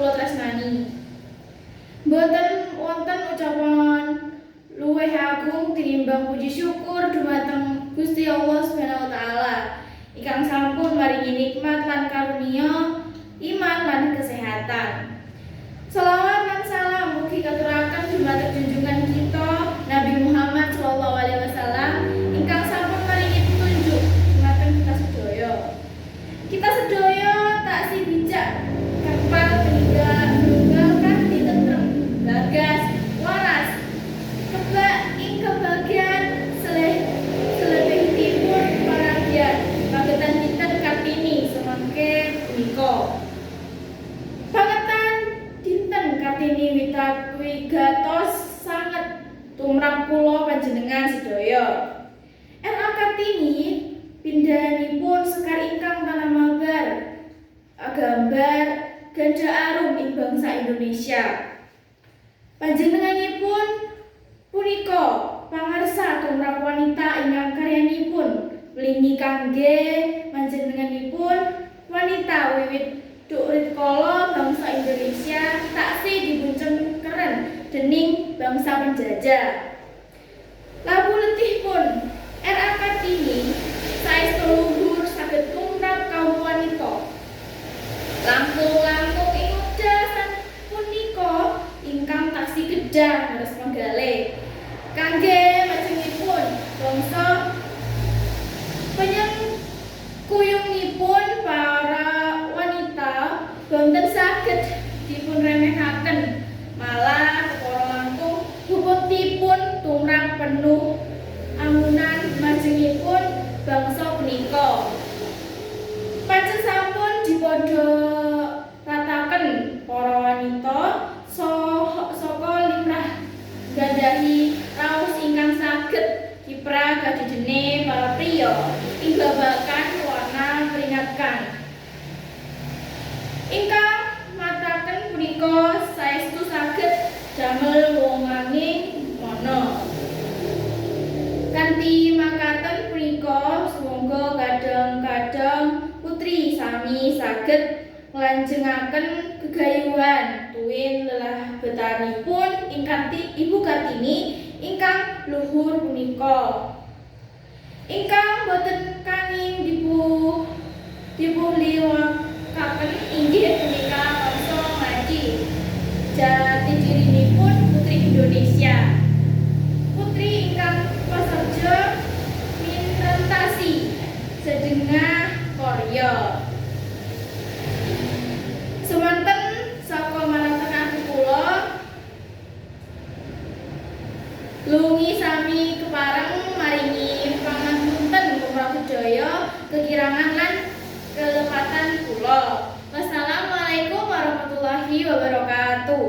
kula tresnani. Mboten wonten ucapan luwih agung tinimbang puji syukur dumateng Gusti Allah Subhanahu wa taala ingkang sampun maringi nikmat lan karunia iman lan kesehatan. Selawat lan salam mugi katuraken dumateng junjungan kita Nabi Muhammad sallallahu alaihi wasallam ingkang sampun maringi petunjuk dumateng kita sedaya. Kita sedaya taksih bijak kapal peninggal kanthi tentrem, bagas, waras, kebak ing kebahagiaan selebihipun paragian pagetan dinten Kartini semangke punika. Pagetan dinten Kartini wigatos sanget tumrap kula panjenengan sedaya. R.A. Kartini pindhahanipun sekar ingkang tanah mabar gambar ganda arum ing bangsa Indonesia. Panjenenganipun punika pangarsa tumrap wanita ingkang karyanipun mlingi kangge panjenenganipun wanita wiwit dhuwit kala bangsa Indonesia taksih dipuncengkeren dening bangsa penjajah. Labu letihpun R.A. Kartini saestu luhur saged tumrap kaum wanita. Langkung-langkung ing wekdal punika ingkang taksih gedhah leres menggale kangge majengipun bangsa penyengkuyungipun para wanita boten saged dipunremehaken, malah para langkung bobotipun tumrap penuh amunan majengipun bangsa punika. Pancen sampun dipadha rataken para wanita saka limrah gadhahi raos ingkang saged dipragajene para priya ing babagan warna peringatkan. Ingkang mataken punika saestu saged damel wonganing mana. Kanthi makaten punika sumangga kadang-kadang putri sami saged nglanjengaken gegayuhan tuwin lelabetanipun ingkang Ibu Kartini ingkang luhur punika. Ingkang boten kanging dipunliwakaken inggih punika Konso Ngaji. Jati dirinipun putri Indonesia. Putri ingkang prasaja minrentasi sedengah Korea. Semanten saka marang kula lungi sami kepareng maringi pangapunten kumrap sedaya kekirangan lan kelepatan kula. Wassalamualaikum warahmatullahi wabarakatuh.